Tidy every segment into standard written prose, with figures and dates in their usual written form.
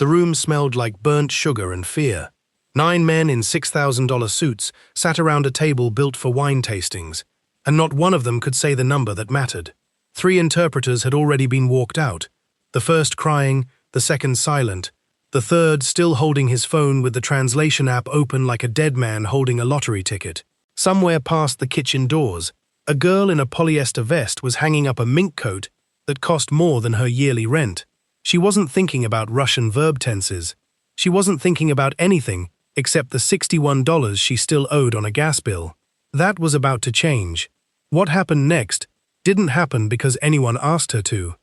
The room smelled like burnt sugar and fear. 9 men in $6,000 suits sat around a table built for wine tastings, and not one of them could say the number that mattered. 3 interpreters had already been walked out, the first crying, the second silent, the third still holding his phone with the translation app open like a dead man holding a lottery ticket. Somewhere past the kitchen doors, a girl in a polyester vest was hanging up a mink coat that cost more than her yearly rent. She wasn't thinking about Russian verb tenses. She wasn't thinking about anything except the $61 she still owed on a gas bill. That was about to change. What happened next didn't happen because anyone asked her to.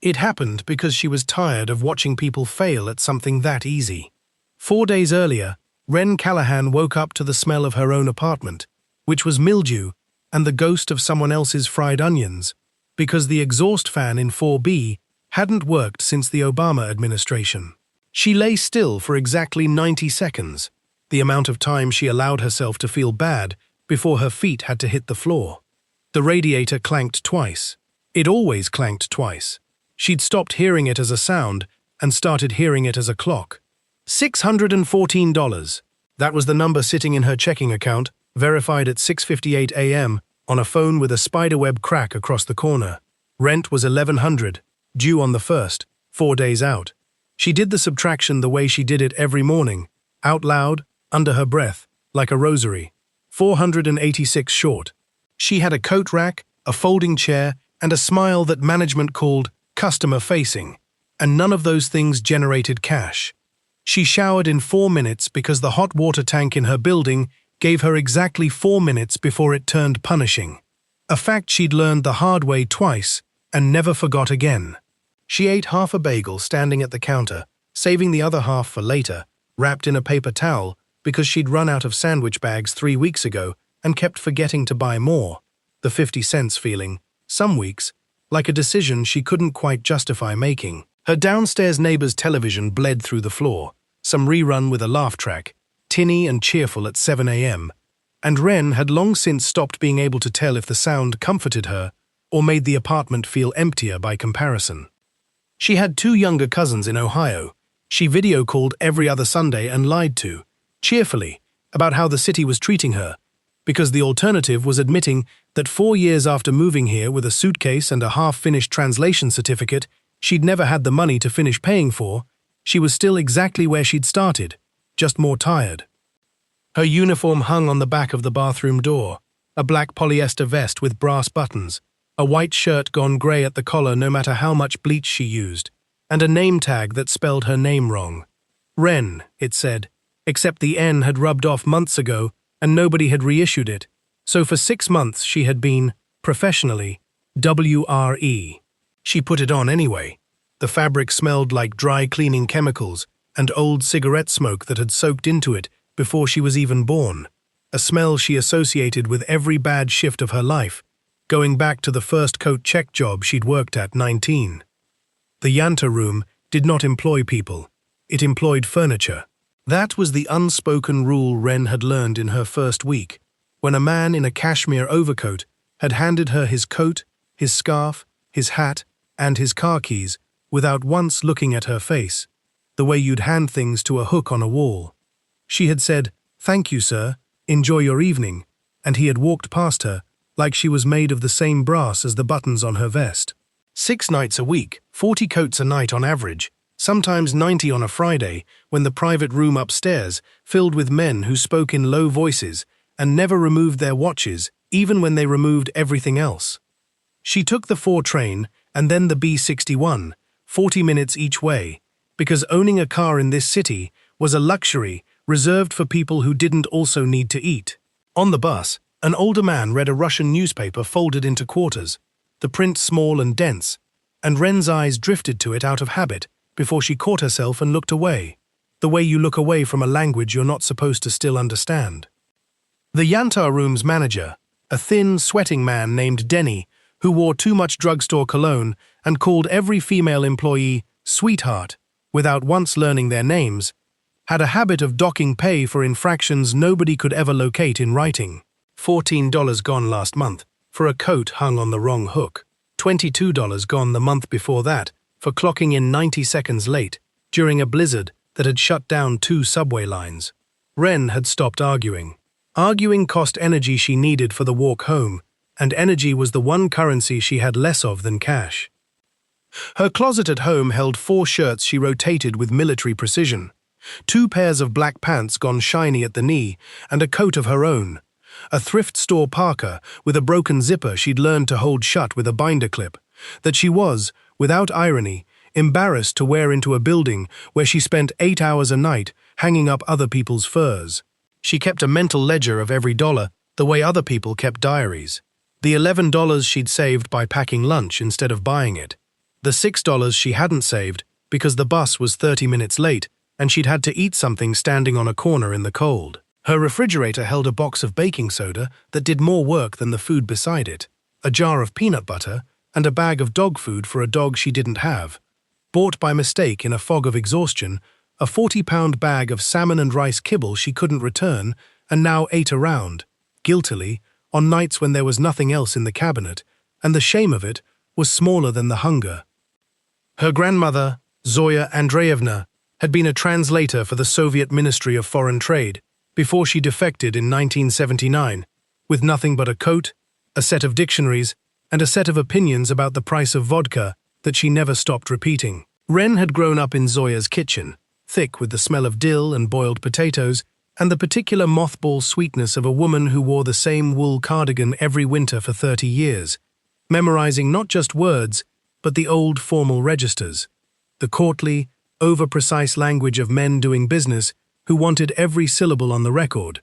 It happened because she was tired of watching people fail at something that easy. 4 days earlier, Wren Callahan woke up to the smell of her own apartment, which was mildew and the ghost of someone else's fried onions, because the exhaust fan in 4B hadn't worked since the Obama administration. She lay still for exactly 90 seconds, the amount of time she allowed herself to feel bad before her feet had to hit the floor. The radiator clanked twice. It always clanked twice. She'd stopped hearing it as a sound and started hearing it as a clock. $614. That was the number sitting in her checking account, verified at 6:58 a.m. on a phone with a spiderweb crack across the corner. Rent was $1,100, due on the 1st, 4 days out. She did the subtraction the way she did it every morning, out loud, under her breath, like a rosary. 486 short. She had a coat rack, a folding chair, and a smile that management called customer-facing, and none of those things generated cash. She showered in 4 minutes because the hot water tank in her building gave her exactly 4 minutes before it turned punishing. A fact she'd learned the hard way twice and never forgot again. She ate half a bagel standing at the counter, saving the other half for later, wrapped in a paper towel because she'd run out of sandwich bags 3 weeks ago and kept forgetting to buy more. The 50 cents feeling, some weeks, like a decision she couldn't quite justify making. Her downstairs neighbor's television bled through the floor, some rerun with a laugh track, tinny and cheerful at 7 a.m., and Wren had long since stopped being able to tell if the sound comforted her or made the apartment feel emptier by comparison. She had 2 younger cousins in Ohio. She video-called every other Sunday and lied to, cheerfully, about how the city was treating her, because the alternative was admitting that 4 years after moving here with a suitcase and a half-finished translation certificate she'd never had the money to finish paying for, she was still exactly where she'd started, just more tired. Her uniform hung on the back of the bathroom door, a black polyester vest with brass buttons, a white shirt gone grey at the collar no matter how much bleach she used, and a name tag that spelled her name wrong. Wren, it said, except the N had rubbed off months ago and nobody had reissued it, so for 6 months she had been, professionally, WRE. She put it on anyway. The fabric smelled like dry cleaning chemicals and old cigarette smoke that had soaked into it before she was even born, a smell she associated with every bad shift of her life, going back to the first coat check job she'd worked at 19. The Yanta room did not employ people. It employed furniture. That was the unspoken rule Wren had learned in her first week, when a man in a cashmere overcoat had handed her his coat, his scarf, his hat, and his car keys without once looking at her face, the way you'd hand things to a hook on a wall. She had said, "Thank you, sir, enjoy your evening," and he had walked past her like she was made of the same brass as the buttons on her vest. 6 nights a week, 40 coats a night on average, sometimes 90 on a Friday, when the private room upstairs filled with men who spoke in low voices and never removed their watches, even when they removed everything else. She took the 4 train and then the B61, 40 minutes each way, because owning a car in this city was a luxury reserved for people who didn't also need to eat. On the bus, an older man read a Russian newspaper folded into quarters, the print small and dense, and Wren's eyes drifted to it out of habit before she caught herself and looked away, the way you look away from a language you're not supposed to still understand. The Yantar room's manager, a thin, sweating man named Denny, who wore too much drugstore cologne and called every female employee sweetheart without once learning their names, had a habit of docking pay for infractions nobody could ever locate in writing. $14 gone last month for a coat hung on the wrong hook. $22 gone the month before that for clocking in 90 seconds late, during a blizzard that had shut down 2 subway lines. Ren had stopped arguing. Arguing cost energy she needed for the walk home, and energy was the one currency she had less of than cash. Her closet at home held 4 shirts she rotated with military precision, 2 pairs of black pants gone shiny at the knee, and a coat of her own, a thrift store parka with a broken zipper she'd learned to hold shut with a binder clip, that she was, without irony, embarrassed to wear into a building where she spent 8 hours a night hanging up other people's furs. She kept a mental ledger of every dollar, the way other people kept diaries. The $11 she'd saved by packing lunch instead of buying it. The $6 she hadn't saved because the bus was 30 minutes late and she'd had to eat something standing on a corner in the cold. Her refrigerator held a box of baking soda that did more work than the food beside it, a jar of peanut butter, and a bag of dog food for a dog she didn't have. Bought by mistake in a fog of exhaustion, a 40-pound bag of salmon and rice kibble she couldn't return and now ate around, guiltily, on nights when there was nothing else in the cabinet, and the shame of it was smaller than the hunger. Her grandmother, Zoya Andreevna, had been a translator for the Soviet Ministry of Foreign Trade before she defected in 1979, with nothing but a coat, a set of dictionaries, and a set of opinions about the price of vodka that she never stopped repeating. Ren had grown up in Zoya's kitchen, thick with the smell of dill and boiled potatoes, and the particular mothball sweetness of a woman who wore the same wool cardigan every winter for 30 years, memorizing not just words, but the old formal registers, the courtly, over-precise language of men doing business who wanted every syllable on the record,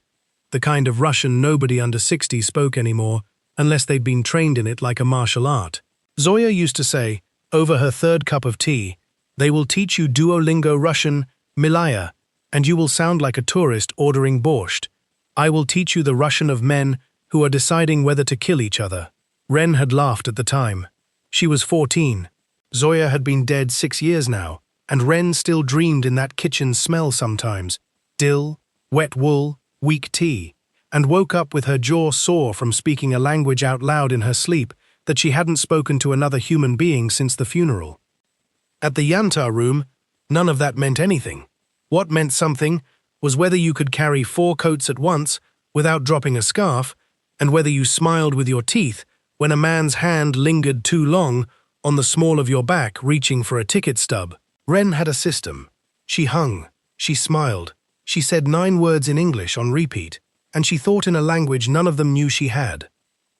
the kind of Russian nobody under 60 spoke anymore unless they'd been trained in it like a martial art. Zoya used to say, over her 3rd cup of tea, "They will teach you Duolingo Russian, Milaya, and you will sound like a tourist ordering borscht. I will teach you the Russian of men who are deciding whether to kill each other." Ren had laughed at the time. She was 14. Zoya had been dead 6 years now, and Ren still dreamed in that kitchen smell sometimes, dill, wet wool, weak tea, and woke up with her jaw sore from speaking a language out loud in her sleep that she hadn't spoken to another human being since the funeral. At the Yantar room, none of that meant anything. What meant something was whether you could carry 4 coats at once without dropping a scarf, and whether you smiled with your teeth when a man's hand lingered too long on the small of your back reaching for a ticket stub. Ren had a system. She hung, she smiled, she said 9 words in English on repeat, and she thought in a language none of them knew she had.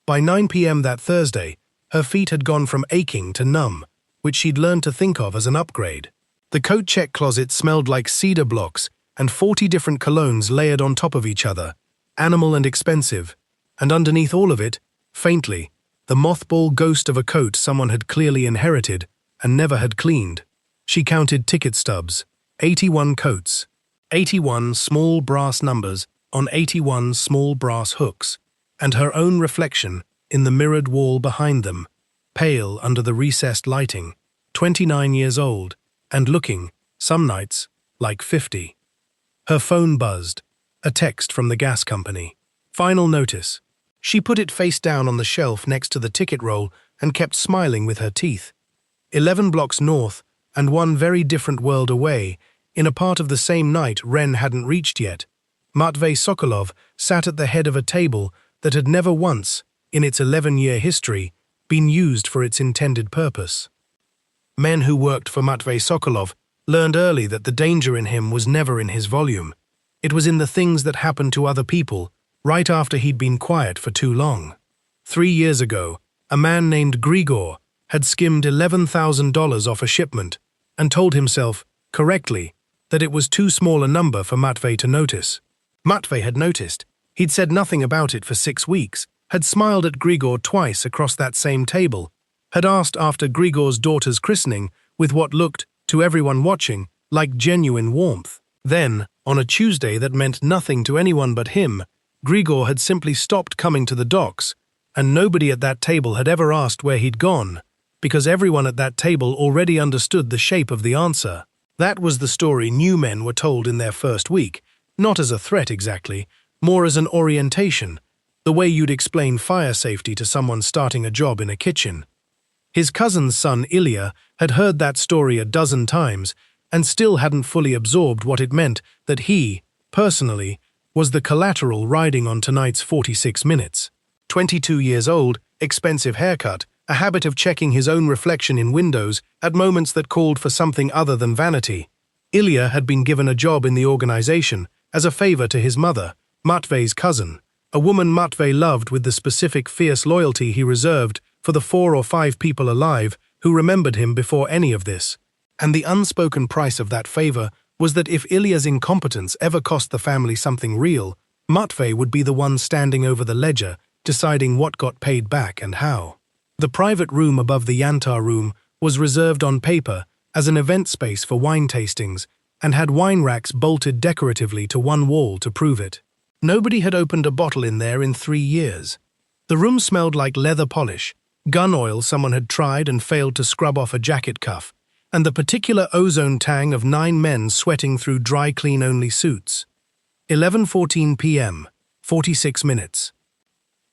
By 9 p.m. that Thursday, her feet had gone from aching to numb, which she'd learned to think of as an upgrade. The coat check closet smelled like cedar blocks and 40 different colognes layered on top of each other, animal and expensive, and underneath all of it, faintly, the mothball ghost of a coat someone had clearly inherited and never had cleaned. She counted ticket stubs, 81 coats, 81 small brass numbers on 81 small brass hooks, and her own reflection in the mirrored wall behind them, pale under the recessed lighting, 29 years old, and looking, some nights, like 50. Her phone buzzed, a text from the gas company. Final notice. She put it face down on the shelf next to the ticket roll and kept smiling with her teeth. 11 blocks north, and one very different world away, in a part of the same night Ren hadn't reached yet, Matvey Sokolov sat at the head of a table that had never once, in its 11-year history, been used for its intended purpose. Men who worked for Matvey Sokolov learned early that the danger in him was never in his volume. It was in the things that happened to other people, right after he'd been quiet for too long. 3 years ago, a man named Grigor had skimmed $11,000 off a shipment and told himself, correctly, that it was too small a number for Matvey to notice. Matvey had noticed. He'd said nothing about it for 6 weeks, had smiled at Grigor twice across that same table, had asked after Grigor's daughter's christening with what looked, to everyone watching, like genuine warmth. Then, on a Tuesday that meant nothing to anyone but him, Grigor had simply stopped coming to the docks, and nobody at that table had ever asked where he'd gone, because everyone at that table already understood the shape of the answer. That was the story new men were told in their first week, not as a threat exactly, more as an orientation, the way you'd explain fire safety to someone starting a job in a kitchen. His cousin's son Ilya had heard that story a dozen times and still hadn't fully absorbed what it meant that he, personally, was the collateral riding on tonight's 46 minutes. 22 years old, expensive haircut, a habit of checking his own reflection in windows at moments that called for something other than vanity. Ilya had been given a job in the organization as a favor to his mother, Matvey's cousin, a woman Matvey loved with the specific fierce loyalty he reserved for the 4 or 5 people alive who remembered him before any of this. And the unspoken price of that favor was that if Ilya's incompetence ever cost the family something real, Matvey would be the one standing over the ledger, deciding what got paid back and how. The private room above the Yantar room was reserved on paper as an event space for wine tastings and had wine racks bolted decoratively to one wall to prove it. Nobody had opened a bottle in there in 3 years. The room smelled like leather polish, gun oil someone had tried and failed to scrub off a jacket cuff, and the particular ozone tang of 9 men sweating through dry clean-only suits. 11:14 p.m., 46 minutes.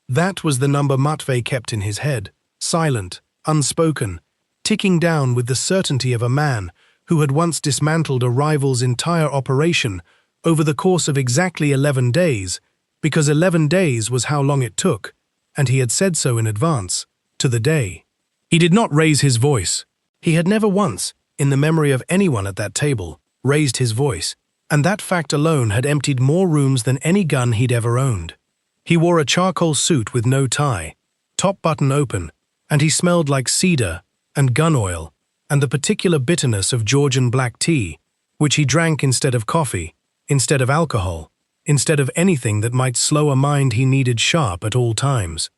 That was the number Matvey kept in his head, silent, unspoken, ticking down with the certainty of a man who had once dismantled a rival's entire operation over the course of exactly 11 days, because 11 days was how long it took, and he had said so in advance, to the day. He did not raise his voice. He had never once, in the memory of anyone at that table, raised his voice, and that fact alone had emptied more rooms than any gun he'd ever owned. He wore a charcoal suit with no tie, top button open, and he smelled like cedar and gun oil and the particular bitterness of Georgian black tea, which he drank instead of coffee, instead of alcohol, instead of anything that might slow a mind he needed sharp at all times.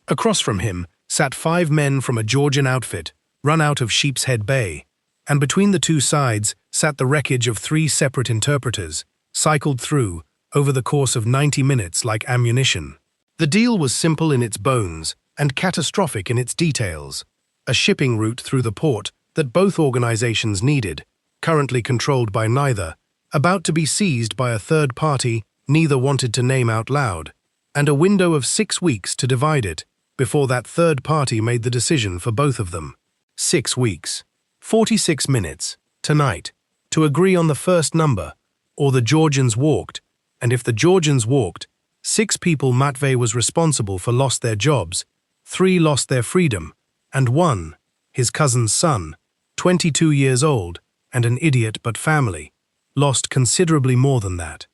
Across from him sat 5 men from a Georgian outfit, run out of Sheepshead Bay, and between the 2 sides sat the wreckage of 3 separate interpreters, cycled through, over the course of 90 minutes like ammunition. The deal was simple in its bones and catastrophic in its details. A shipping route through the port that both organizations needed, currently controlled by neither, about to be seized by a third party neither wanted to name out loud, and a window of 6 weeks to divide it before that third party made the decision for both of them. 6 weeks, 46 minutes, tonight, to agree on the first number, or the Georgians walked, and if the Georgians walked, 6 people Matvey was responsible for lost their jobs, 3 lost their freedom, and 1, his cousin's son, 22 years old, and an idiot but family, lost considerably more than that.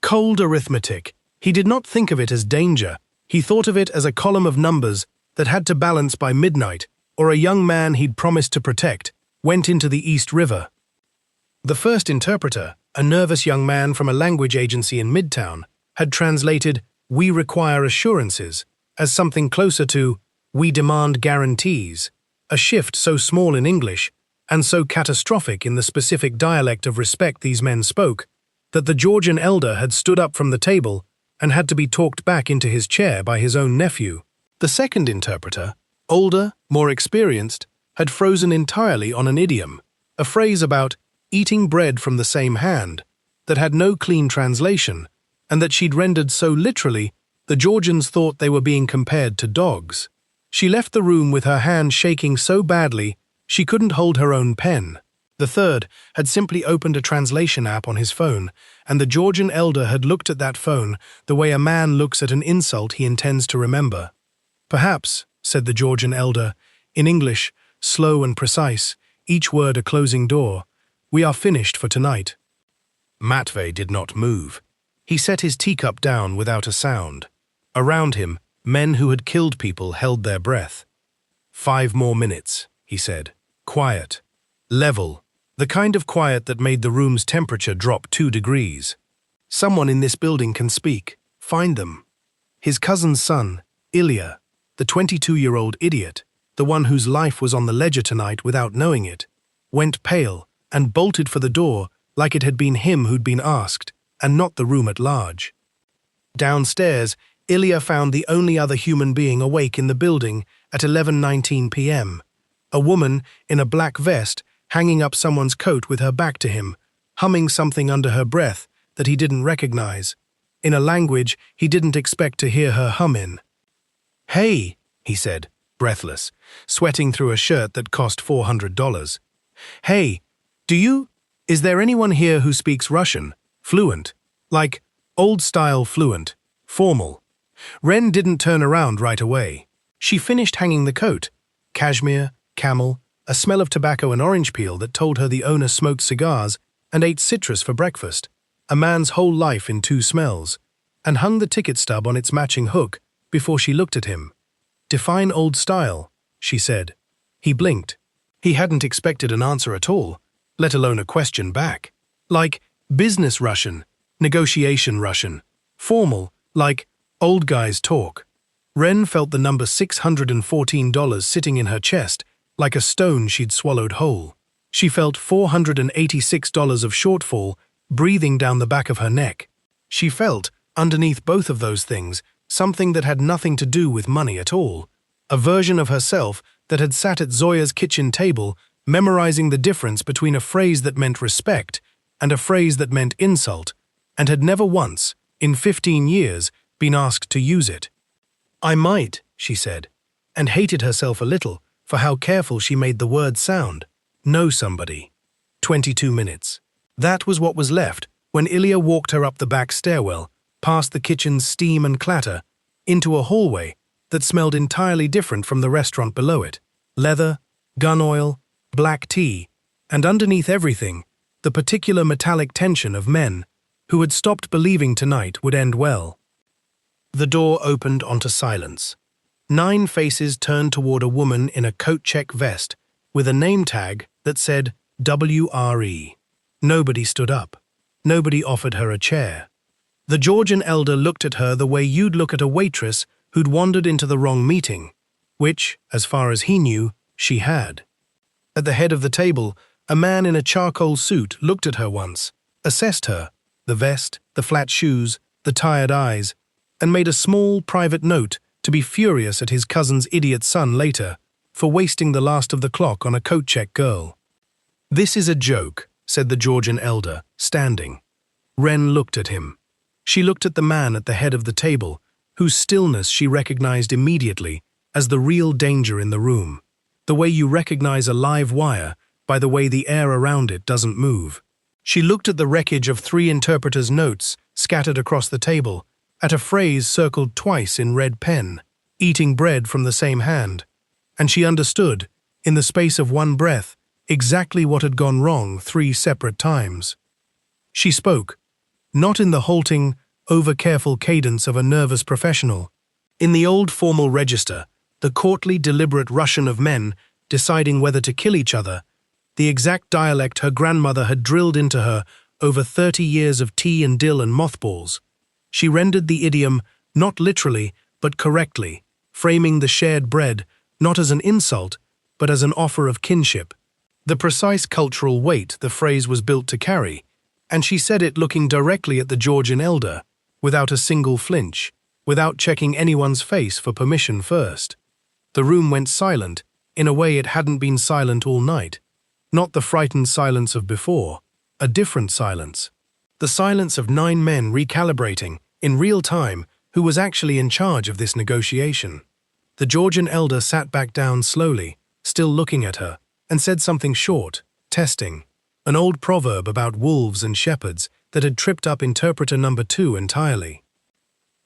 Cold arithmetic. He did not think of it as danger. He thought of it as a column of numbers that had to balance by midnight, or a young man he'd promised to protect went into the East River. The first interpreter, a nervous young man from a language agency in Midtown, had translated "we require assurances" as something closer to "we demand guarantees," a shift so small in English and so catastrophic in the specific dialect of respect these men spoke that the Georgian elder had stood up from the table and had to be talked back into his chair by his own nephew. The second interpreter, older, more experienced, had frozen entirely on an idiom, a phrase about eating bread from the same hand, that had no clean translation, and that she'd rendered so literally the Georgians thought they were being compared to dogs. She left the room with her hand shaking so badly she couldn't hold her own pen. The third had simply opened a translation app on his phone, and the Georgian elder had looked at that phone the way a man looks at an insult he intends to remember. "Perhaps," said the Georgian elder, in English, slow and precise, each word a closing door, "we are finished for tonight." Matvey did not move. He set his teacup down without a sound. Around him, men who had killed people held their breath. 5 more minutes, he said. Quiet. Level. The kind of quiet that made the room's temperature drop 2 degrees. Someone in this building can speak. Find them. His cousin's son, Ilya, the 22-year-old idiot, the one whose life was on the ledger tonight without knowing it, went pale and bolted for the door like it had been him who'd been asked, and not the room at large. Downstairs, Ilya found the only other human being awake in the building at 11:19 p.m., a woman in a black vest hanging up someone's coat with her back to him, humming something under her breath that he didn't recognize, in a language he didn't expect to hear her hum in. "Hey," he said, breathless, sweating through a shirt that cost $400. "Hey, Is there anyone here who speaks Russian? Fluent. Like, old-style fluent. Formal. Ren didn't turn around right away. She finished hanging the coat. Cashmere, camel, a smell of tobacco and orange peel that told her the owner smoked cigars and ate citrus for breakfast. A man's whole life in 2 smells. And hung the ticket stub on its matching hook before she looked at him. Define old style, she said. He blinked. He hadn't expected an answer at all, let alone a question back. Like, business Russian, negotiation Russian. Formal, like, old guys talk. Ren felt the number $614 sitting in her chest, like a stone she'd swallowed whole. She felt $486 of shortfall breathing down the back of her neck. She felt, underneath both of those things, something that had nothing to do with money at all. A version of herself that had sat at Zoya's kitchen table, memorizing the difference between a phrase that meant respect and a phrase that meant insult, and had never once, in 15 years, been asked to use it. I might, she said, and hated herself a little for how careful she made the word sound. Know somebody. 22 minutes. That was what was left when Ilya walked her up the back stairwell, past the kitchen's steam and clatter, into a hallway that smelled entirely different from the restaurant below it. Leather, gun oil, black tea, and underneath everything, the particular metallic tension of men who had stopped believing tonight would end well. The door opened onto silence. 9 faces turned toward a woman in a coat-check vest with a name tag that said WRE. Nobody stood up. Nobody offered her a chair. The Georgian elder looked at her the way you'd look at a waitress who'd wandered into the wrong meeting, which, as far as he knew, she had. At the head of the table, a man in a charcoal suit looked at her once, assessed her, the vest, the flat shoes, the tired eyes, and made a small, private note to be furious at his cousin's idiot son later for wasting the last of the clock on a coat-check girl. "This is a joke," said the Georgian elder, standing. Ren looked at him. She looked at the man at the head of the table, whose stillness she recognized immediately as the real danger in the room, the way you recognize a live wire by the way the air around it doesn't move. She looked at the wreckage of 3 interpreters' notes scattered across the table, at a phrase circled twice in red pen, eating bread from the same hand, and she understood, in the space of one breath, exactly what had gone wrong 3 separate times. She spoke, not in the halting, over-careful cadence of a nervous professional. In the old formal register, the courtly, deliberate Russian of men deciding whether to kill each other, the exact dialect her grandmother had drilled into her over 30 years of tea and dill and mothballs. She rendered the idiom not literally, but correctly, framing the shared bread not as an insult, but as an offer of kinship. The precise cultural weight the phrase was built to carry, and she said it looking directly at the Georgian elder, without a single flinch, without checking anyone's face for permission first. The room went silent, in a way it hadn't been silent all night. Not the frightened silence of before, a different silence. The silence of 9 men recalibrating, in real time, who was actually in charge of this negotiation. The Georgian elder sat back down slowly, still looking at her, and said something short, testing. An old proverb about wolves and shepherds that had tripped up interpreter number 2 entirely.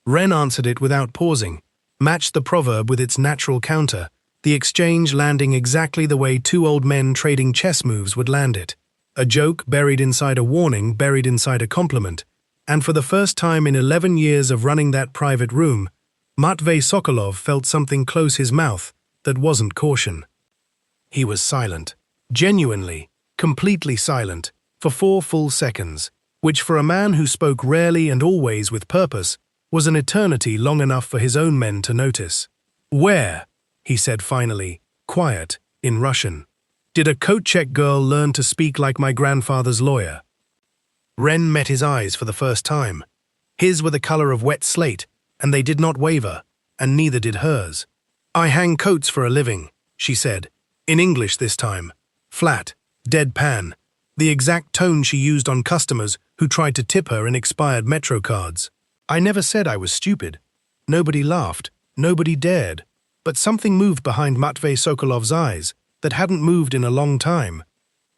Ren answered it without pausing, matched the proverb with its natural counter, the exchange landing exactly the way 2 old men trading chess moves would land it. A joke buried inside a warning, buried inside a compliment. And for the first time in 11 years of running that private room, Matvey Sokolov felt something close his mouth that wasn't caution. He was silent, genuinely, completely silent, for 4 full seconds, which for a man who spoke rarely and always with purpose, was an eternity long enough for his own men to notice. "Where," he said finally, quiet, in Russian, "did a coat-check girl learn to speak like my grandfather's lawyer?" Ren met his eyes for the first time. His were the color of wet slate, and they did not waver, and neither did hers. "I hang coats for a living," she said, in English this time, flat, deadpan, the exact tone she used on customers who tried to tip her in expired Metro cards. "I never said I was stupid." Nobody laughed, nobody dared, but something moved behind Matvey Sokolov's eyes that hadn't moved in a long time.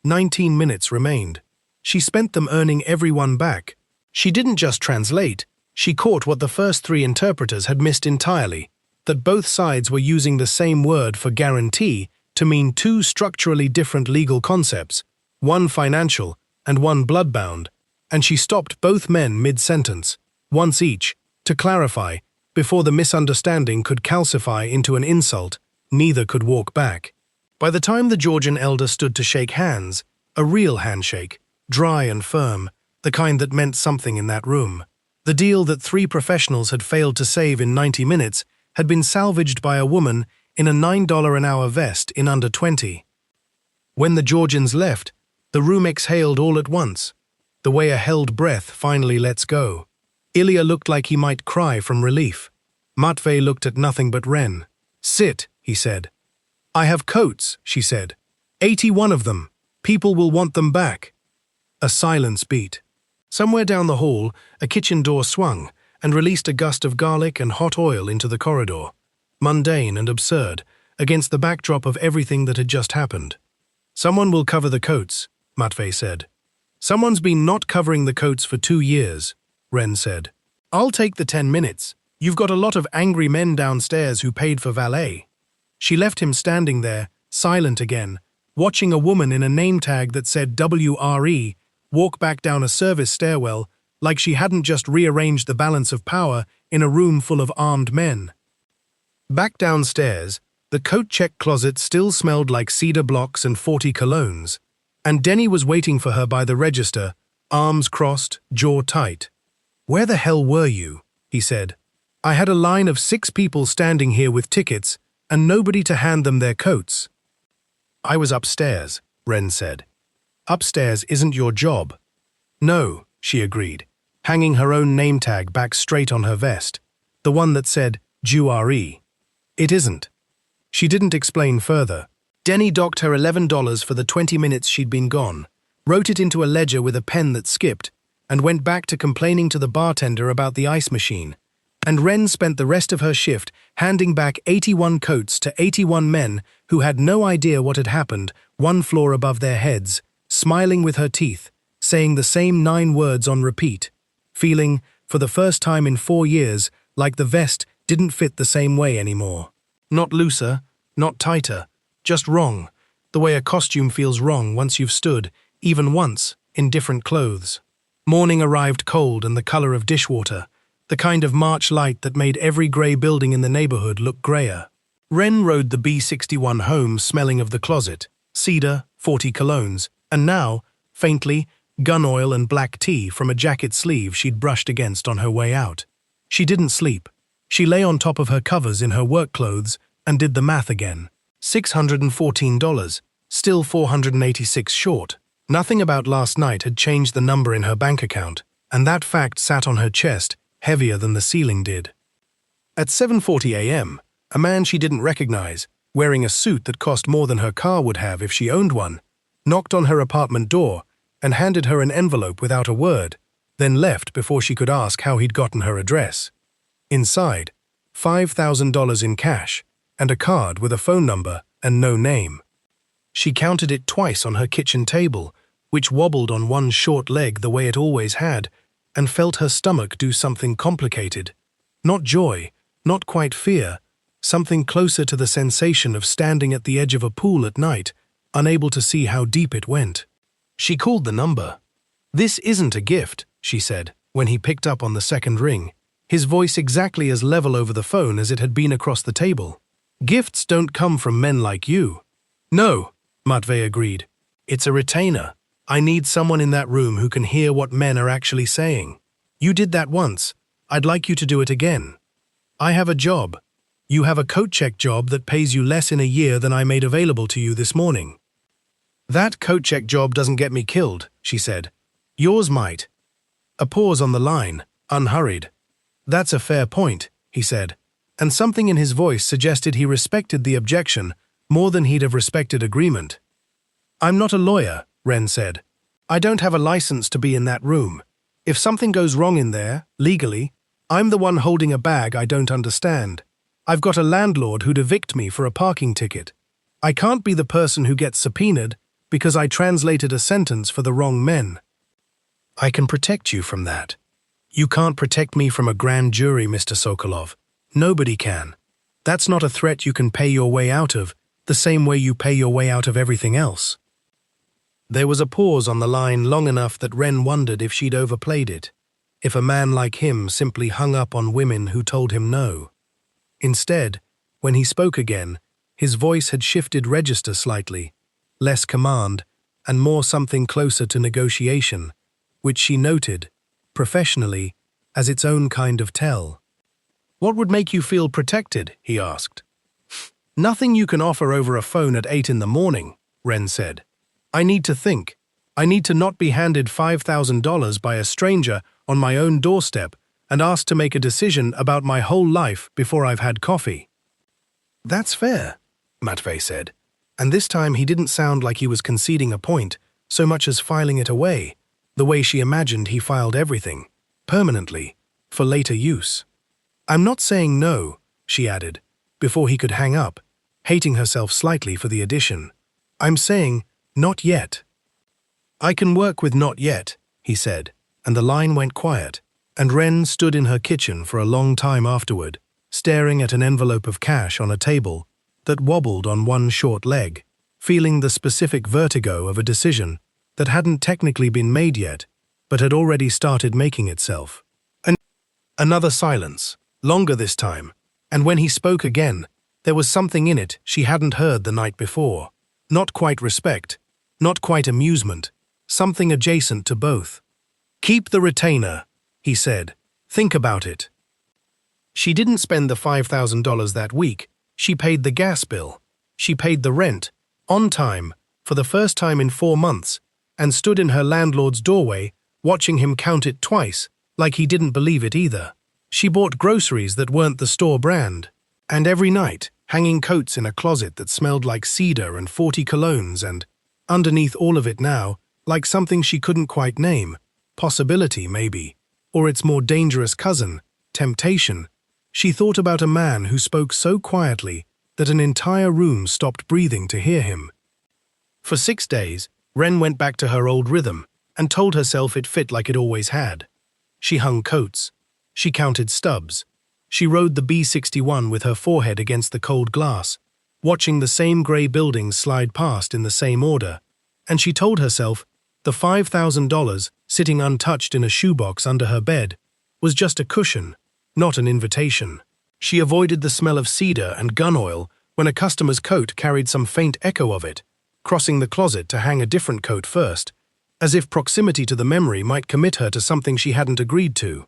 19 minutes remained. She spent them earning everyone back. She didn't just translate, she caught what the first three interpreters had missed entirely, that both sides were using the same word for guarantee to mean two structurally different legal concepts, one financial and one bloodbound, and she stopped both men mid-sentence, once each, to clarify, before the misunderstanding could calcify into an insult. Neither could walk back. By the time the Georgian elder stood to shake hands, a real handshake, dry and firm, the kind that meant something in that room, the deal that three professionals had failed to save in 90 minutes had been salvaged by a woman in a $9 an hour vest in under 20. When the Georgians left, the room exhaled all at once, the way a held breath finally lets go. Ilya looked like he might cry from relief. Matvey looked at nothing but Ren. "Sit," he said. "I have coats," she said. 81 of them. People will want them back." A silence beat. Somewhere down the hall, a kitchen door swung and released a gust of garlic and hot oil into the corridor. Mundane and absurd, against the backdrop of everything that had just happened. "Someone will cover the coats," Matvey said. "Someone's been not covering the coats for 2 years," Ren said. "I'll take the 10 minutes. You've got a lot of angry men downstairs who paid for valet." She left him standing there, silent again, watching a woman in a name tag that said WRE walk back down a service stairwell like she hadn't just rearranged the balance of power in a room full of armed men. Back downstairs, the coat check closet still smelled like cedar blocks and 40 colognes, and Denny was waiting for her by the register, arms crossed, jaw tight. "Where the hell were you?" he said. "I had a line of 6 people standing here with tickets and nobody to hand them their coats." "I was upstairs," Ren said. "Upstairs isn't your job." "No," she agreed, hanging her own name tag back straight on her vest, the one that said GRE. "It isn't." She didn't explain further. Denny docked her $11 for the 20 minutes she'd been gone, wrote it into a ledger with a pen that skipped, and went back to complaining to the bartender about the ice machine. And Ren spent the rest of her shift handing back 81 coats to 81 men who had no idea what had happened, one floor above their heads, smiling with her teeth, saying the same 9 words on repeat, feeling, for the first time in 4 years, like the vest didn't fit the same way anymore. Not looser, not tighter, just wrong, the way a costume feels wrong once you've stood, even once, in different clothes. Morning arrived cold and the color of dishwater, the kind of March light that made every grey building in the neighborhood look grayer. Ren rode the B61 home smelling of the closet, cedar, 40 colognes, and now, faintly, gun oil and black tea from a jacket sleeve she'd brushed against on her way out. She didn't sleep. She lay on top of her covers in her work clothes and did the math again. $614, still 486 short. Nothing about last night had changed the number in her bank account, and that fact sat on her chest, heavier than the ceiling did. At 7:40 a.m., a man she didn't recognize, wearing a suit that cost more than her car would have if she owned one, knocked on her apartment door and handed her an envelope without a word, then left before she could ask how he'd gotten her address. Inside, $5,000 in cash and a card with a phone number and no name. She counted it twice on her kitchen table, which wobbled on one short leg the way it always had, and felt her stomach do something complicated. Not joy, not quite fear, something closer to the sensation of standing at the edge of a pool at night, unable to see how deep it went. She called the number. "This isn't a gift," she said, when he picked up on the second ring, his voice exactly as level over the phone as it had been across the table. "Gifts don't come from men like you." "No," Matvey agreed. "It's a retainer. I need someone in that room who can hear what men are actually saying. You did that once. I'd like you to do it again. I have a job. You have a coat check job that pays you less in a year than I made available to you this morning." "That coat check job doesn't get me killed," she said. "Yours might." A pause on the line, unhurried. "That's a fair point," he said, and something in his voice suggested he respected the objection more than he'd have respected agreement. "I'm not a lawyer," Ren said. "I don't have a license to be in that room. If something goes wrong in there, legally, I'm the one holding a bag I don't understand. I've got a landlord who'd evict me for a parking ticket. I can't be the person who gets subpoenaed, because I translated a sentence for the wrong men. I can protect you from that. You can't protect me from a grand jury, Mr. Sokolov. Nobody can. That's not a threat you can pay your way out of, the same way you pay your way out of everything else. There was a pause on the line long enough that Ren wondered if she'd overplayed it, if a man like him simply hung up on women who told him no. Instead, when he spoke again, his voice had shifted register slightly, less command, and more something closer to negotiation, which she noted, professionally, as its own kind of tell. "What would make you feel protected?" he asked. "Nothing you can offer over a phone at 8 in the morning," Ren said. "I need to think. I need to not be handed $5,000 by a stranger on my own doorstep and asked to make a decision about my whole life before I've had coffee." "That's fair," Matvey said, and this time he didn't sound like he was conceding a point so much as filing it away, the way she imagined he filed everything, permanently, for later use. "I'm not saying no," she added, before he could hang up, hating herself slightly for the addition. "I'm saying, not yet." "I can work with not yet," he said, and the line went quiet, and Ren stood in her kitchen for a long time afterward, staring at an envelope of cash on a table that wobbled on one short leg, feeling the specific vertigo of a decision that hadn't technically been made yet, but had already started making itself. Another silence, longer this time, and when he spoke again, there was something in it she hadn't heard the night before. Not quite respect, not quite amusement, something adjacent to both. "Keep the retainer," he said. "Think about it." She didn't spend the $5,000 that week. She paid the gas bill. She paid the rent, on time, for the first time in 4 months, and stood in her landlord's doorway, watching him count it twice, like he didn't believe it either. She bought groceries that weren't the store brand, and every night, hanging coats in a closet that smelled like cedar and 40 colognes and, underneath all of it now, like something she couldn't quite name, possibility maybe, or its more dangerous cousin, temptation, she thought about a man who spoke so quietly that an entire room stopped breathing to hear him. For 6 days, Ren went back to her old rhythm and told herself it fit like it always had. She hung coats. She counted stubs. She rode the B-61 with her forehead against the cold glass, watching the same grey buildings slide past in the same order, and she told herself the $5,000 sitting untouched in a shoebox under her bed was just a cushion, not an invitation. She avoided the smell of cedar and gun oil when a customer's coat carried some faint echo of it, crossing the closet to hang a different coat first, as if proximity to the memory might commit her to something she hadn't agreed to.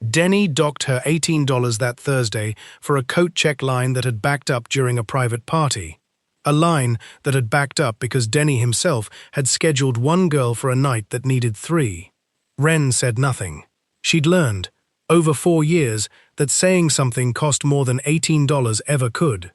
Denny docked her $18 that Thursday for a coat check line that had backed up during a private party. A line that had backed up because Denny himself had scheduled one girl for a night that needed 3. Ren said nothing. She'd learned, over 4 years, that saying something cost more than $18 ever could.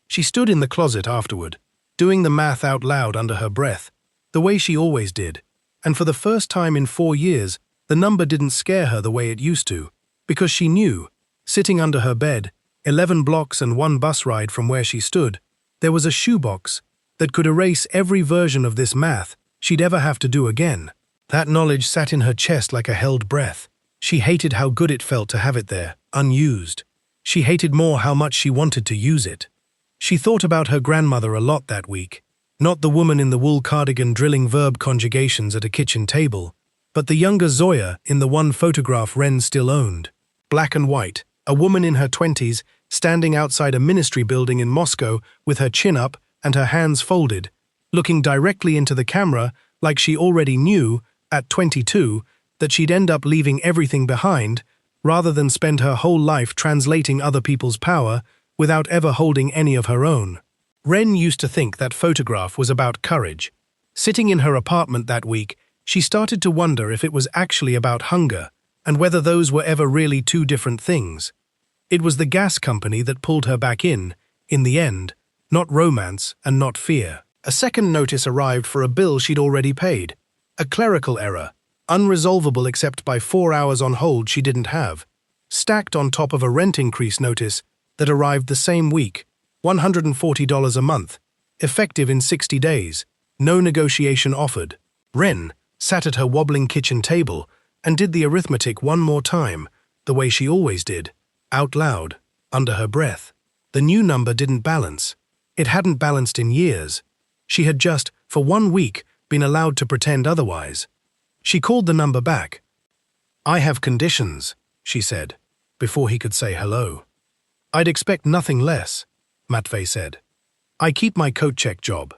She stood in the closet afterward, doing the math out loud under her breath, the way she always did, and for the first time in 4 years, the number didn't scare her the way it used to, because she knew, sitting under her bed, 11 blocks and 1 bus ride from where she stood, there was a shoebox that could erase every version of this math she'd ever have to do again. That knowledge sat in her chest like a held breath. She hated how good it felt to have it there, unused. She hated more how much she wanted to use it. She thought about her grandmother a lot that week, not the woman in the wool cardigan drilling verb conjugations at a kitchen table, but the younger Zoya in the one photograph Ren still owned. Black and white, a woman in her 20s, standing outside a ministry building in Moscow with her chin up and her hands folded, looking directly into the camera like she already knew, at 22, that she'd end up leaving everything behind, rather than spend her whole life translating other people's power without ever holding any of her own. Ren used to think that photograph was about courage. Sitting in her apartment that week, she started to wonder if it was actually about hunger, and whether those were ever really 2 different things. It was the gas company that pulled her back in the end, not romance and not fear. A second notice arrived for a bill she'd already paid. A clerical error, unresolvable except by 4 hours on hold she didn't have, stacked on top of a rent increase notice that arrived the same week, $140 a month, effective in 60 days, No negotiation offered. Ren sat at her wobbling kitchen table and did the arithmetic one more time, the way she always did, out loud, under her breath. The new number didn't balance. It hadn't balanced in years. She had just, for 1 week, been allowed to pretend otherwise. She called the number back. "I have conditions," she said, before he could say hello. "I'd expect nothing less," Matvey said. "I keep my coat check job.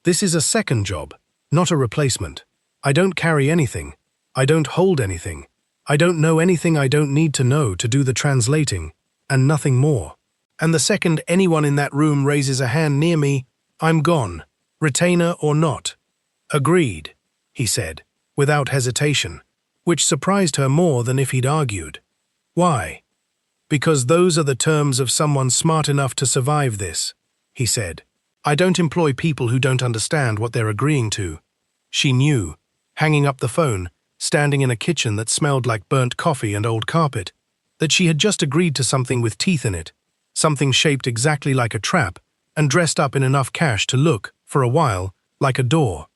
This is a second job, not a replacement. I don't carry anything. I don't hold anything. I don't know anything I don't need to know to do the translating, and nothing more. And the second anyone in that room raises a hand near me, I'm gone, retainer or not." "Agreed," he said, without hesitation, which surprised her more than if he'd argued. "Why?" "Because those are the terms of someone smart enough to survive this," he said. "I don't employ people who don't understand what they're agreeing to." She knew, hanging up the phone, standing in a kitchen that smelled like burnt coffee and old carpet, that she had just agreed to something with teeth in it, something shaped exactly like a trap and dressed up in enough cash to look, for a while, like a door.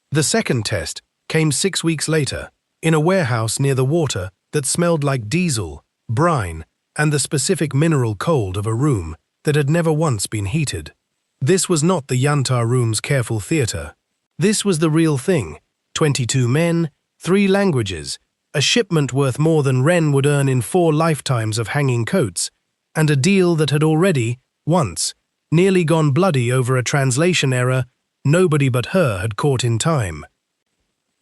The second test came 6 weeks later, in a warehouse near the water that smelled like diesel, brine, and the specific mineral cold of a room that had never once been heated. This was not the Yantar room's careful theater. This was the real thing. 22 men, 3 languages, a shipment worth more than Ren would earn in 4 lifetimes of hanging coats, and a deal that had already, once, nearly gone bloody over a translation error nobody but her had caught in time.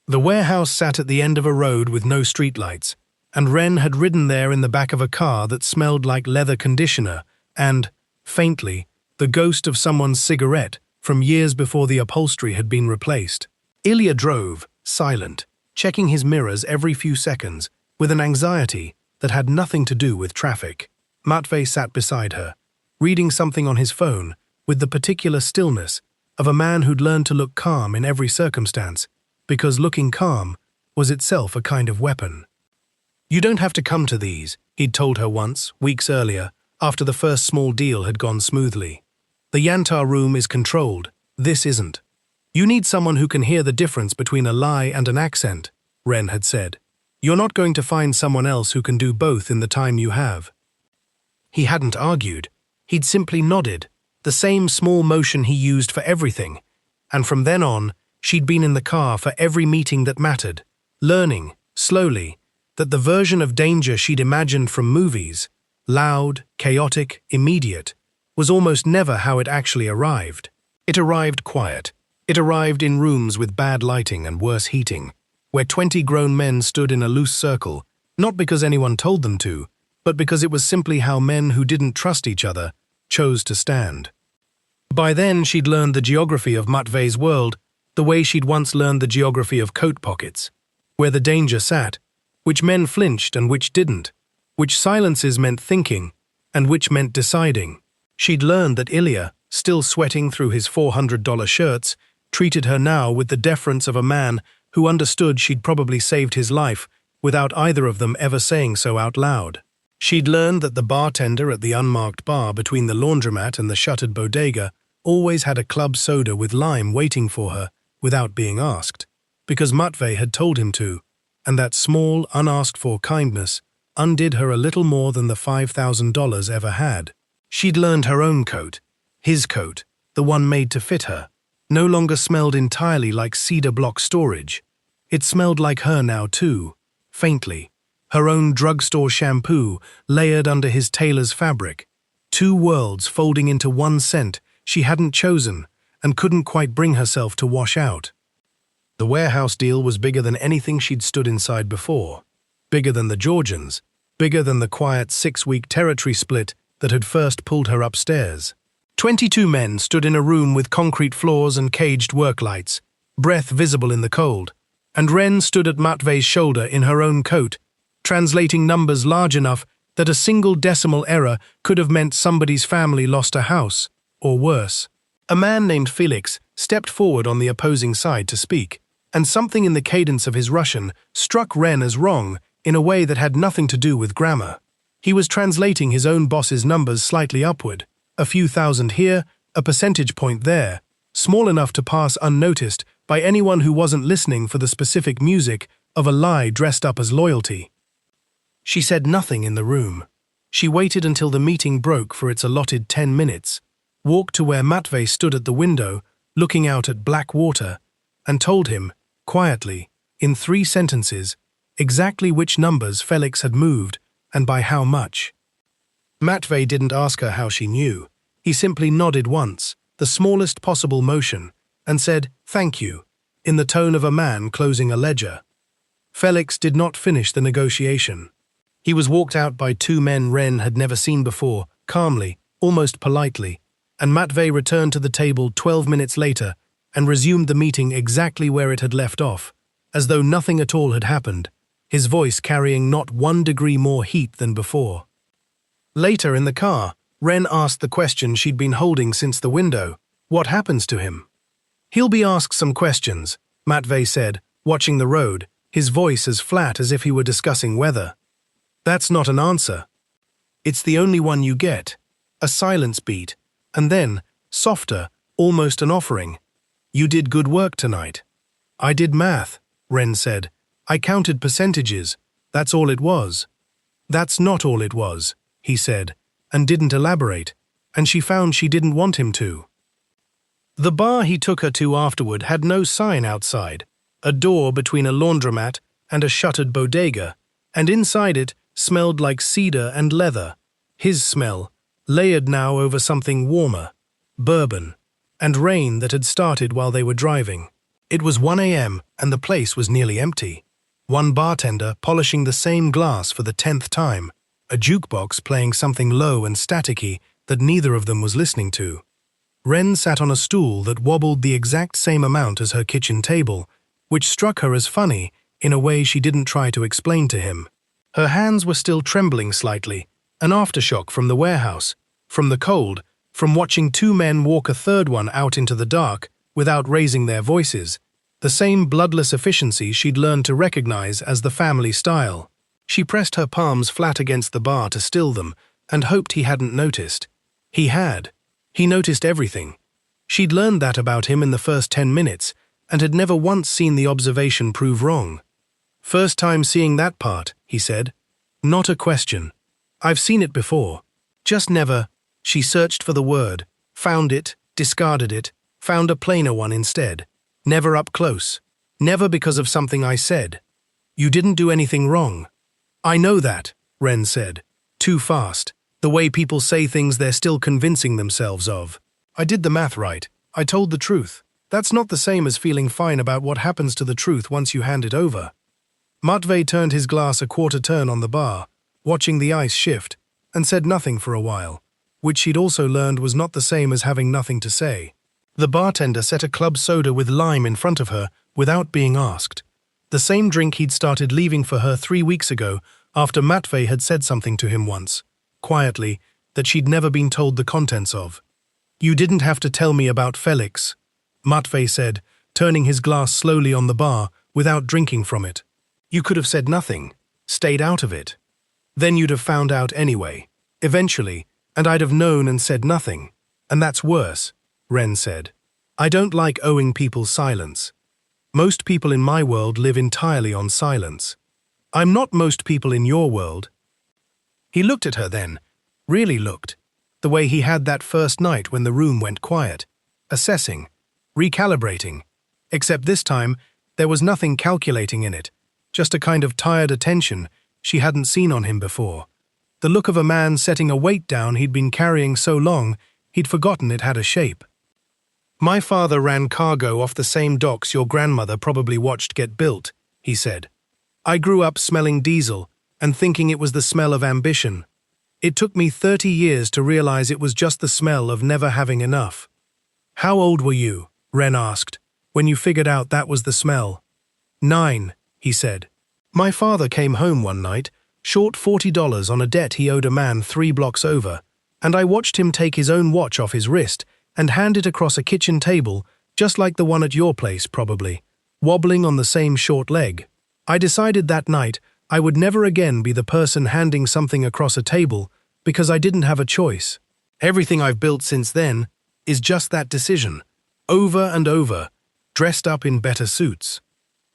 The warehouse sat at the end of a road with no streetlights, and Ren had ridden there in the back of a car that smelled like leather conditioner and, faintly, the ghost of someone's cigarette from years before the upholstery had been replaced. Ilya drove, silent, checking his mirrors every few seconds, with an anxiety that had nothing to do with traffic. Matvey sat beside her, reading something on his phone with the particular stillness of a man who'd learned to look calm in every circumstance, because looking calm was itself a kind of weapon. "You don't have to come to these," he'd told her once, weeks earlier, after the first small deal had gone smoothly. "The Yantar room is controlled. This isn't. You need someone who can hear the difference between a lie and an accent," Ren had said. "You're not going to find someone else who can do both in the time you have." He hadn't argued. He'd simply nodded, the same small motion he used for everything, and from then on, she'd been in the car for every meeting that mattered, learning, slowly, that the version of danger she'd imagined from movies, loud, chaotic, immediate, was almost never how it actually arrived. It arrived quiet. It arrived in rooms with bad lighting and worse heating, where 20 grown men stood in a loose circle, not because anyone told them to, but because it was simply how men who didn't trust each other chose to stand. By then she'd learned the geography of Matvey's world the way she'd once learned the geography of coat pockets, where the danger sat, which men flinched and which didn't, which silences meant thinking, and which meant deciding. She'd learned that Ilya, still sweating through his $400 shirts, treated her now with the deference of a man who understood she'd probably saved his life without either of them ever saying so out loud. She'd learned that the bartender at the unmarked bar between the laundromat and the shuttered bodega always had a club soda with lime waiting for her without being asked, because Matvey had told him to, and that small, unasked-for kindness undid her a little more than the $5,000 ever had. She'd learned her own coat, his coat, the one made to fit her, no longer smelled entirely like cedar block storage. It smelled like her now too, faintly, her own drugstore shampoo layered under his tailor's fabric, 2 worlds folding into one scent she hadn't chosen and couldn't quite bring herself to wash out. The warehouse deal was bigger than anything she'd stood inside before, bigger than the Georgians, bigger than the quiet 6-week territory split that had first pulled her upstairs. 22 men stood in a room with concrete floors and caged work lights, breath visible in the cold, and Ren stood at Matvey's shoulder in her own coat, translating numbers large enough that a single decimal error could have meant somebody's family lost a house, or worse. A man named Felix stepped forward on the opposing side to speak, and something in the cadence of his Russian struck Ren as wrong in a way that had nothing to do with grammar. He was translating his own boss's numbers slightly upward, a few thousand here, a percentage point there, small enough to pass unnoticed by anyone who wasn't listening for the specific music of a lie dressed up as loyalty. She said nothing in the room. She waited until the meeting broke for its allotted 10 minutes, walked to where Matvey stood at the window, looking out at black water, and told him, quietly, in 3 sentences, exactly which numbers Felix had moved and by how much. Matvey didn't ask her how she knew. He simply nodded once, the smallest possible motion, and said, "Thank you," in the tone of a man closing a ledger. Felix did not finish the negotiation. He was walked out by 2 men Ren had never seen before, calmly, almost politely, and Matvey returned to the table 12 minutes later and resumed the meeting exactly where it had left off, as though nothing at all had happened, his voice carrying not 1 degree more heat than before. Later in the car, Ren asked the question she'd been holding since the window. What happens to him? "He'll be asked some questions," Matvey said, watching the road, his voice as flat as if he were discussing weather. "That's not an answer. It's the only one you get. A silence beat, and then, softer, almost an offering. You did good work tonight." "I did math," Ren said. "I counted percentages. That's all it was." "That's not all it was," he said, and didn't elaborate, and she found she didn't want him to. The bar he took her to afterward had no sign outside, a door between a laundromat and a shuttered bodega, and inside it smelled like cedar and leather, his smell, layered now over something warmer, bourbon, and rain that had started while they were driving. It was 1 a.m. and the place was nearly empty. One bartender polishing the same glass for the 10th time, a jukebox playing something low and staticky that neither of them was listening to. Ren sat on a stool that wobbled the exact same amount as her kitchen table, which struck her as funny in a way she didn't try to explain to him. Her hands were still trembling slightly, an aftershock from the warehouse, from the cold, from watching 2 men walk a third one out into the dark without raising their voices, the same bloodless efficiency she'd learned to recognize as the family style. She pressed her palms flat against the bar to still them and hoped he hadn't noticed. He had. He noticed everything. She'd learned that about him in the first 10 minutes and had never once seen the observation prove wrong. "First time seeing that part," he said. "Not a question. I've seen it before. Just never." She searched for the word, found it, discarded it, found a plainer one instead. "Never up close. Never because of something I said. You didn't do anything wrong." "I know that," Ren said. "Too fast. The way people say things they're still convincing themselves of. I did the math right. I told the truth. That's not the same as feeling fine about what happens to the truth once you hand it over." Matvey turned his glass a quarter turn on the bar, watching the ice shift, and said nothing for a while, which she'd also learned was not the same as having nothing to say. The bartender set a club soda with lime in front of her without being asked. The same drink he'd started leaving for her 3 weeks ago after Matvey had said something to him once, quietly, that she'd never been told the contents of. "You didn't have to tell me about Felix," Matvey said, turning his glass slowly on the bar without drinking from it. "You could have said nothing, stayed out of it. Then you'd have found out anyway, eventually, and I'd have known and said nothing. And that's worse," Ren said. "I don't like owing people silence. Most people in my world live entirely on silence. I'm not most people in your world." He looked at her then, really looked, the way he had that first night when the room went quiet, assessing, recalibrating, except this time there was nothing calculating in it, just a kind of tired attention she hadn't seen on him before. The look of a man setting a weight down he'd been carrying so long he'd forgotten it had a shape. "My father ran cargo off the same docks your grandmother probably watched get built," he said. "I grew up smelling diesel and thinking it was the smell of ambition. It took me 30 years to realize it was just the smell of never having enough." "How old were you," Ren asked, "when you figured out that was the smell?" 9, he said. "My father came home one night, short $40 on a debt he owed a man 3 blocks over, and I watched him take his own watch off his wrist and hand it across a kitchen table, just like the one at your place probably, wobbling on the same short leg. I decided that night I would never again be the person handing something across a table because I didn't have a choice. Everything I've built since then is just that decision. over and over, dressed up in better suits.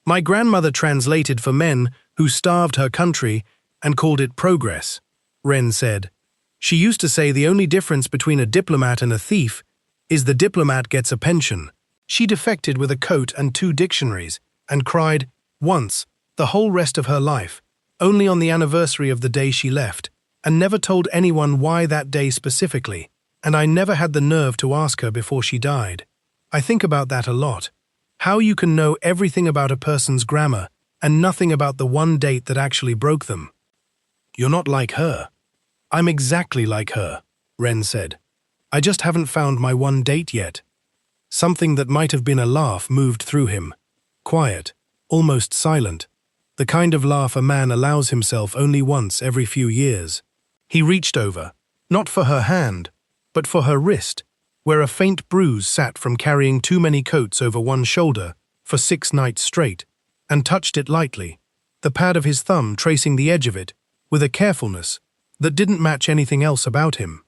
My grandmother translated for men who starved her country and called it progress, Ren said. She used to say the only difference between a diplomat and a thief is the diplomat gets a pension. She defected with a coat and 2 dictionaries and cried, once, the whole rest of her life, only on the anniversary of the day she left, and never told anyone why that day specifically, and I never had the nerve to ask her before she died. I think about that a lot. How you can know everything about a person's grammar and nothing about the one date that actually broke them. You're not like her. I'm exactly like her, Ren said. I just haven't found my one date yet. Something that might have been a laugh moved through him. Quiet, almost silent. The kind of laugh a man allows himself only once every few years. He reached over, not for her hand, but for her wrist, where a faint bruise sat from carrying too many coats over one shoulder for 6 nights straight, and touched it lightly, the pad of his thumb tracing the edge of it with a carefulness that didn't match anything else about him.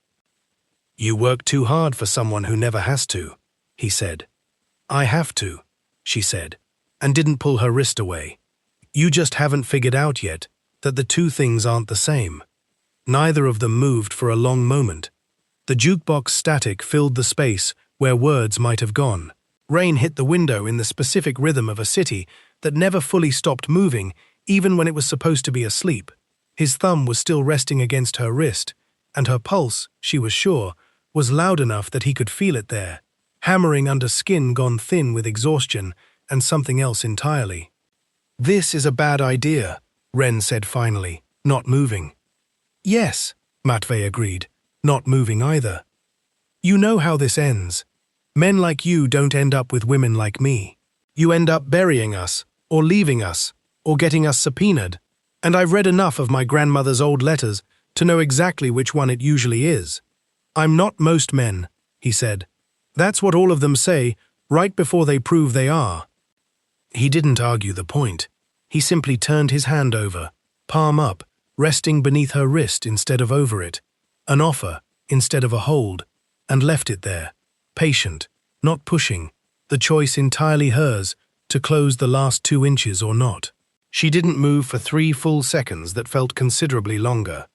You work too hard for someone who never has to, he said. I have to, she said, and didn't pull her wrist away. You just haven't figured out yet that the two things aren't the same. Neither of them moved for a long moment. The jukebox static filled the space where words might have gone. Rain hit the window in the specific rhythm of a city that never fully stopped moving, even when it was supposed to be asleep. His thumb was still resting against her wrist, and her pulse, she was sure, was loud enough that he could feel it there, hammering under skin gone thin with exhaustion and something else entirely. This is a bad idea, Ren said finally, not moving. Yes, Matvey agreed, not moving either. You know how this ends. Men like you don't end up with women like me. You end up burying us, or leaving us, or getting us subpoenaed. And I've read enough of my grandmother's old letters to know exactly which one it usually is. I'm not most men, he said. That's what all of them say, right before they prove they are. He didn't argue the point. He simply turned his hand over, palm up, resting beneath her wrist instead of over it, an offer instead of a hold, and left it there, patient, not pushing, the choice entirely hers to close the last 2 inches or not. She didn't move for 3 full seconds that felt considerably longer.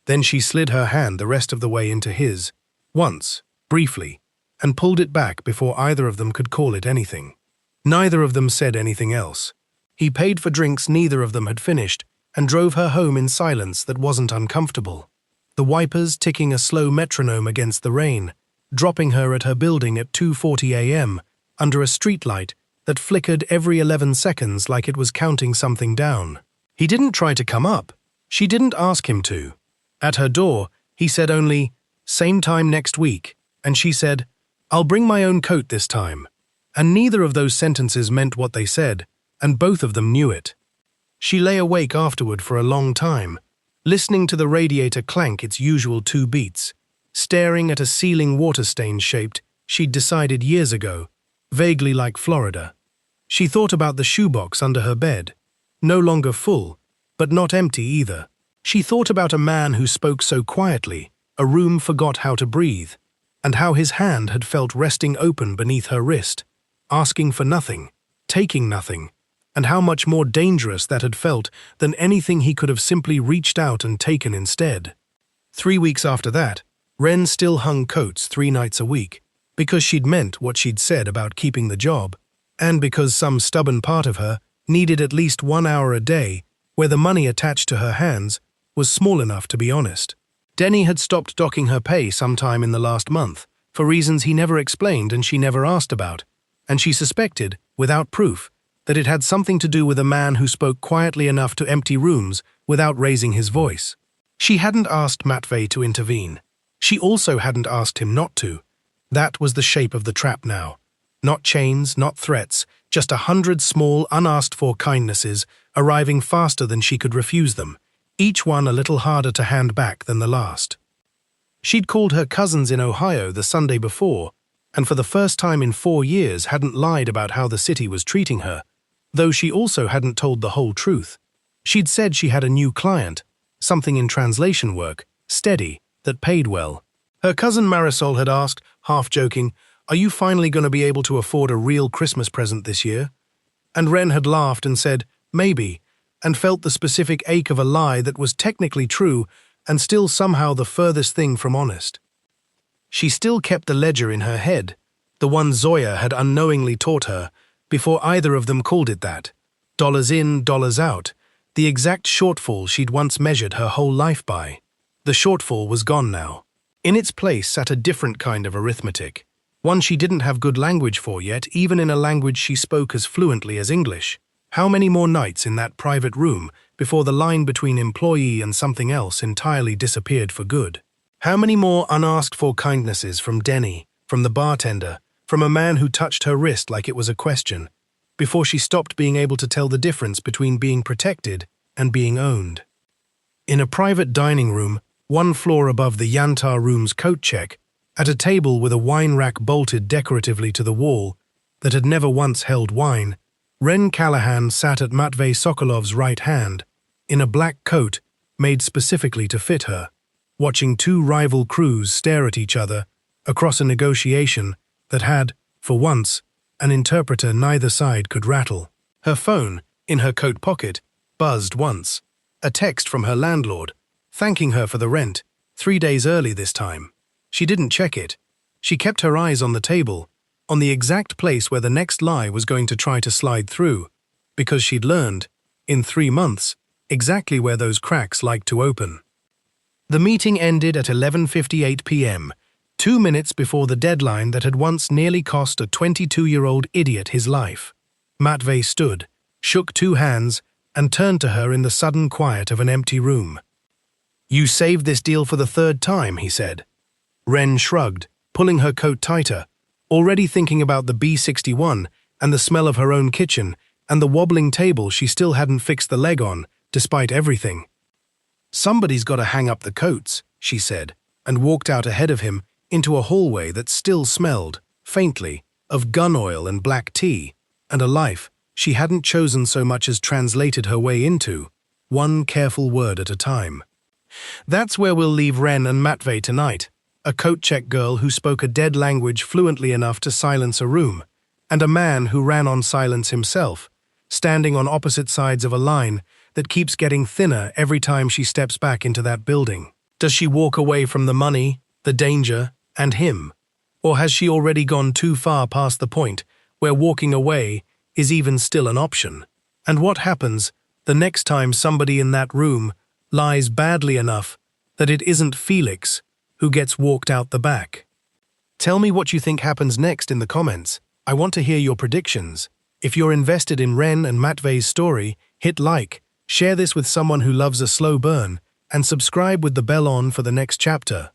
Then she slid her hand the rest of the way into his, once, briefly, and pulled it back before either of them could call it anything. Neither of them said anything else. He paid for drinks neither of them had finished and drove her home in silence that wasn't uncomfortable. The wipers ticking a slow metronome against the rain, dropping her at her building at 2:40 a.m. under a streetlight that flickered every 11 seconds like it was counting something down. He didn't try to come up. She didn't ask him to. At her door, he said only, "Same time next week," and she said, "I'll bring my own coat this time." And neither of those sentences meant what they said, and both of them knew it. She lay awake afterward for a long time, listening to the radiator clank its usual 2 beats, staring at a ceiling water stain shaped, she'd decided years ago, vaguely like Florida. She thought about the shoebox under her bed, no longer full, but not empty either. She thought about a man who spoke so quietly, a room forgot how to breathe, and how his hand had felt resting open beneath her wrist, asking for nothing, taking nothing, and how much more dangerous that had felt than anything he could have simply reached out and taken instead. 3 weeks after that, Ren still hung coats 3 nights a week, because she'd meant what she'd said about keeping the job, and because some stubborn part of her needed at least 1 hour a day where the money attached to her hands was small enough to be honest. Denny had stopped docking her pay sometime in the last month, for reasons he never explained and she never asked about, and she suspected, without proof, that it had something to do with a man who spoke quietly enough to empty rooms without raising his voice. She hadn't asked Matvey to intervene. She also hadn't asked him not to. That was the shape of the trap now. Not chains, not threats, just 100 small, unasked-for kindnesses arriving faster than she could refuse them, each one a little harder to hand back than the last. She'd called her cousins in Ohio the Sunday before, and for the first time in 4 years hadn't lied about how the city was treating her, though she also hadn't told the whole truth. She'd said she had a new client, something in translation work, steady, that paid well. Her cousin Marisol had asked, half joking, Are you finally going to be able to afford a real Christmas present this year? And Ren had laughed and said, maybe, and felt the specific ache of a lie that was technically true and still somehow the furthest thing from honest. She still kept the ledger in her head, the one Zoya had unknowingly taught her, before either of them called it that. Dollars in, dollars out, the exact shortfall she'd once measured her whole life by. The shortfall was gone now. In its place sat a different kind of arithmetic, one she didn't have good language for yet, even in a language she spoke as fluently as English. How many more nights in that private room before the line between employee and something else entirely disappeared for good? How many more unasked-for kindnesses from Denny, from the bartender, from a man who touched her wrist like it was a question, before she stopped being able to tell the difference between being protected and being owned? In a private dining room, one floor above the Yantar room's coat check, at a table with a wine rack bolted decoratively to the wall that had never once held wine, Ren Callahan sat at Matvey Sokolov's right hand, in a black coat made specifically to fit her, watching two rival crews stare at each other across a negotiation that had, for once, an interpreter neither side could rattle. Her phone, in her coat pocket, buzzed once. A text from her landlord, thanking her for the rent, 3 days early this time. She didn't check it. She kept her eyes on the table, on the exact place where the next lie was going to try to slide through, because she'd learned, in 3 months, exactly where those cracks liked to open. The meeting ended at 11:58 p.m., 2 minutes before the deadline that had once nearly cost a 22-year-old idiot his life. Matvey stood, shook 2 hands, and turned to her in the sudden quiet of an empty room. "You saved this deal for the 3rd time," he said. Ren shrugged, pulling her coat tighter, already thinking about the B-61 and the smell of her own kitchen and the wobbling table she still hadn't fixed the leg on, despite everything. "Somebody's got to hang up the coats," she said, and walked out ahead of him into a hallway that still smelled, faintly, of gun oil and black tea, and a life she hadn't chosen so much as translated her way into, one careful word at a time. That's where we'll leave Ren and Matvey tonight. A coat-check girl who spoke a dead language fluently enough to silence a room, and a man who ran on silence himself, standing on opposite sides of a line that keeps getting thinner every time she steps back into that building. Does she walk away from the money, the danger, and him? Or has she already gone too far past the point where walking away is even still an option? And what happens the next time somebody in that room lies badly enough that it isn't Felix who gets walked out the back? Tell me what you think happens next in the comments. I want to hear your predictions. If you're invested in Ren and Matvey's story, hit like, share this with someone who loves a slow burn, and subscribe with the bell on for the next chapter.